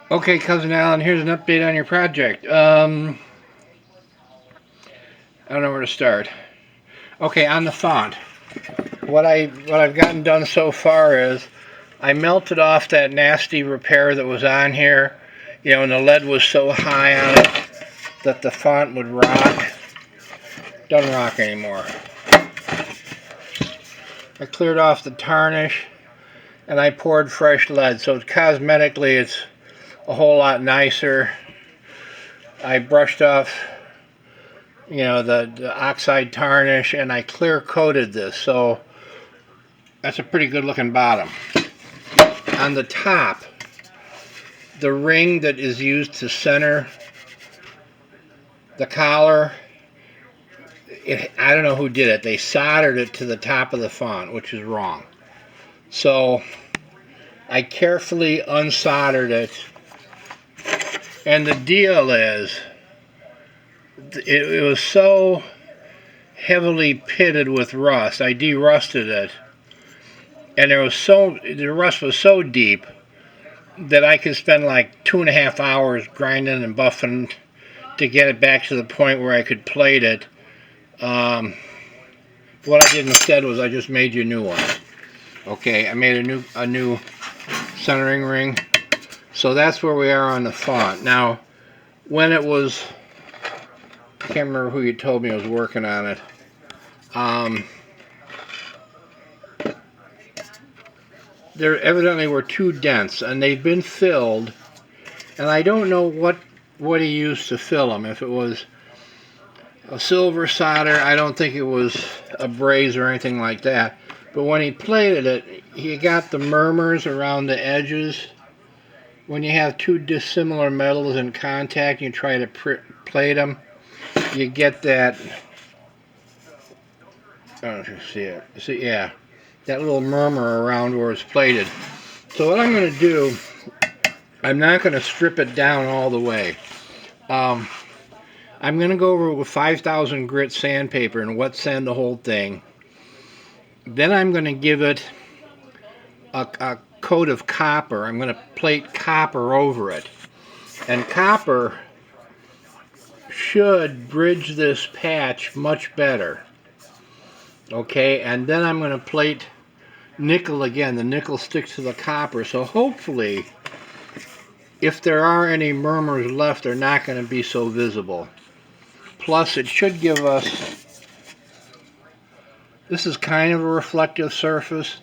Okay, Cousin Alan, here's an update on your project. I don't know where to start. Okay, on the font. What I've gotten done so far is I melted off that nasty repair that was on here. And the lead was so high on it that the font would rock. Doesn't rock anymore. I cleared off the tarnish and I poured fresh lead, so cosmetically it's a whole lot nicer. I brushed off the oxide tarnish, and I clear coated this, so that's a pretty good looking bottom. On the top, the ring that is used to center the collar, I don't know who did it. They soldered it to the top of the font, which is wrong. So I carefully unsoldered it, and the deal is it was so heavily pitted with rust. I derusted it, and the rust was so deep that I could spend like 2.5 hours grinding and buffing to get it back to the point where I could plate it. What I did instead was I just made you a new one. Okay, I made a new centering ring. So that's where we are on the font. Now, when it was, I can't remember who you told me was working on it. There evidently were 2 dents, and they've been filled, and I don't know what he used to fill them. If it was a silver solder, I don't think it was a braze or anything like that. But when he plated it, he got the murmurs around the edges. When you have 2 dissimilar metals in contact, you try to plate them, you get that. I don't know if you see it. See, yeah, that little murmur around where it's plated. So what I'm going to do, I'm not going to strip it down all the way. I'm going to go over with 5,000 grit sandpaper and wet sand the whole thing. Then I'm going to give it a coat of copper. I'm going to plate copper over it. And copper should bridge this patch much better. Okay, and then I'm going to plate nickel again. The nickel sticks to the copper, so hopefully, if there are any murmurs left, they're not going to be so visible. Plus, it should give us, this is kind of a reflective surface,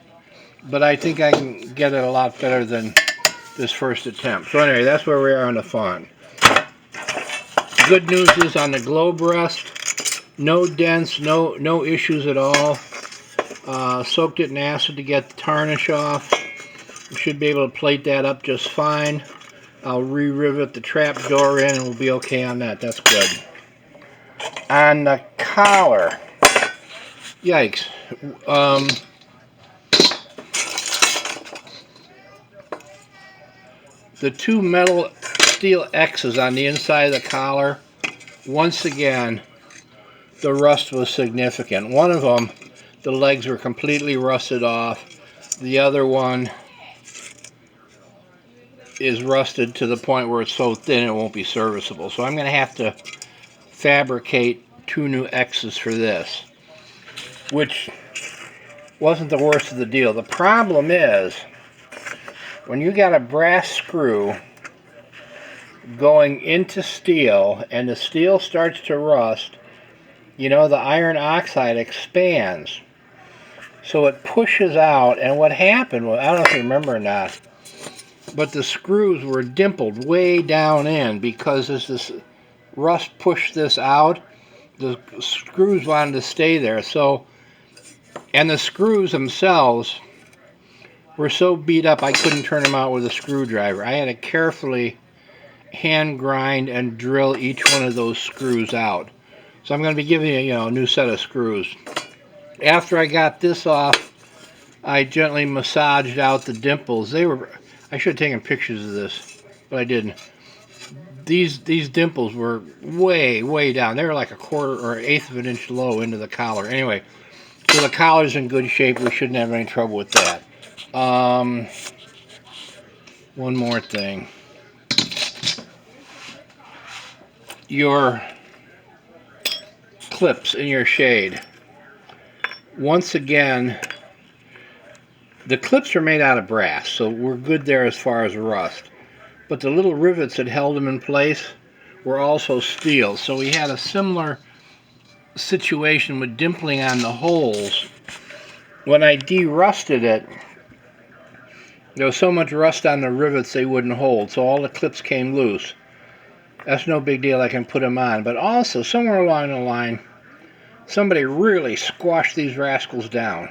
but I think I can get it a lot better than this first attempt. So anyway, that's where we are on the font. Good news is on the globe rest, no dents, no issues at all. Soaked it in acid to get the tarnish off. We should be able to plate that up just fine. I'll re-rivet the trap door in and we'll be okay on that. That's good. On the collar, yikes. The 2 metal steel X's on the inside of the collar, once again, the rust was significant. One of them, the legs were completely rusted off. The other one is rusted to the point where it's so thin it won't be serviceable. So I'm going to have to fabricate 2 new X's for this, which wasn't the worst of the deal. The problem is, when you got a brass screw going into steel and the steel starts to rust, the iron oxide expands. So it pushes out, and what happened was, I don't know if you remember or not, but the screws were dimpled way down in because as this rust pushed this out, the screws wanted to stay there. So, and the screws themselves were so beat up I couldn't turn them out with a screwdriver. I had to carefully hand grind and drill each one of those screws out. So I'm going to be giving you, a new set of screws. After I got this off, I gently massaged out the dimples. I should have taken pictures of this, but I didn't. These dimples were way down. They were like 1/4 or 1/8 of an inch low into the collar. Anyway, so the collar's in good shape. We shouldn't have any trouble with that. One more thing. your clips in your shade. Once again, the clips are made out of brass, so we're good there as far as rust. But the little rivets that held them in place were also steel. So we had a similar situation with dimpling on the holes. When I de-rusted it, there was so much rust on the rivets they wouldn't hold, so all the clips came loose. That's no big deal, I can put them on. But also, somewhere along the line, somebody really squashed these rascals down.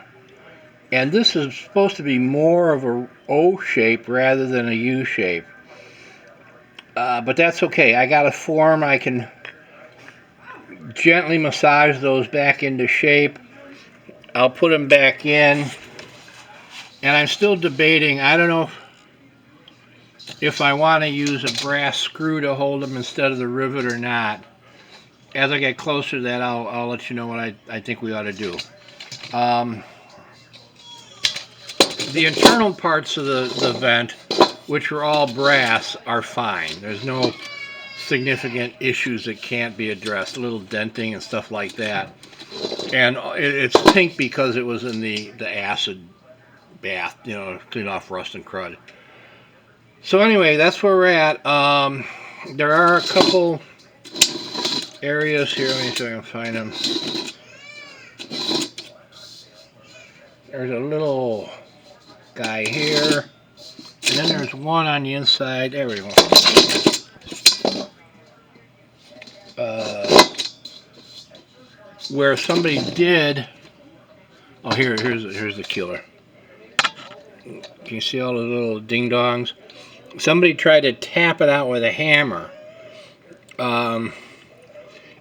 And this is supposed to be more of a O shape rather than a U shape. But that's okay. I got a form. I can gently massage those back into shape. I'll put them back in. And I'm still debating. I don't know if I want to use a brass screw to hold them instead of the rivet or not. As I get closer to that, I'll let you know what I think we ought to do. The internal parts of the vent, which are all brass, are fine. There's no significant issues that can't be addressed. A little denting and stuff like that. And it's pink because it was in the acid bath, you know, clean off rust and crud. So anyway, that's where we're at. There are a couple areas here. Let me see if I can find them. There's a little guy here, and then there's one on the inside. There we go. Where somebody did. Oh, here's the killer. Can you see all the little ding dongs? Somebody tried to tap it out with a hammer, and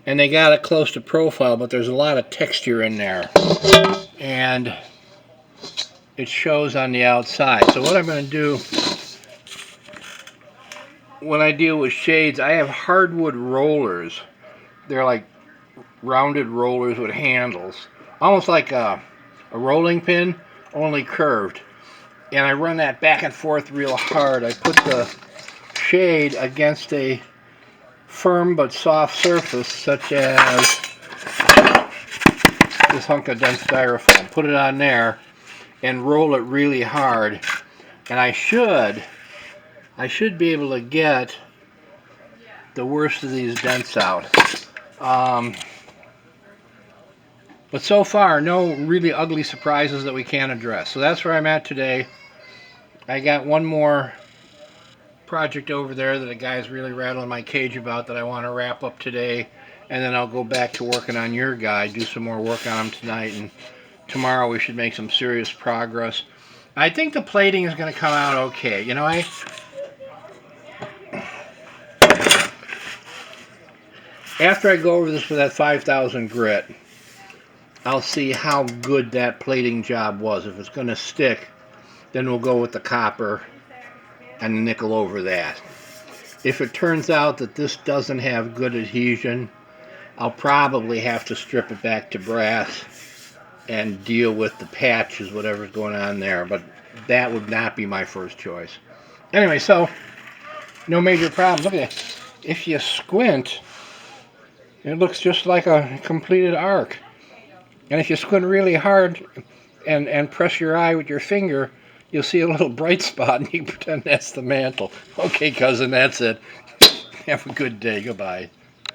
they got it close to profile, but there's a lot of texture in there, and it shows on the outside. So what I'm going to do when I deal with shades, I have hardwood rollers. They're like rounded rollers with handles, almost like a rolling pin, only curved. And I run that back and forth real hard. I put the shade against a firm but soft surface, such as this hunk of dense styrofoam. Put it on there and roll it really hard. And I should be able to get the worst of these dents out. But so far, no really ugly surprises that we can't address. So that's where I'm at today. I got one more project over there that a guy's really rattling my cage about that I want to wrap up today. And then I'll go back to working on your guy, do some more work on him tonight. And tomorrow we should make some serious progress. I think the plating is going to come out okay. You know, after I go over this with that 5000 grit, I'll see how good that plating job was. If it's going to stick, then we'll go with the copper and the nickel over that. If it turns out that this doesn't have good adhesion, I'll probably have to strip it back to brass and deal with the patches, whatever's going on there. But that would not be my first choice. Anyway, so no major problems. Look at it. If you squint, it looks just like a completed arc. And if you squint really hard and press your eye with your finger, you'll see a little bright spot, and you pretend that's the mantle. Okay, cousin, that's it. Have a good day. Goodbye.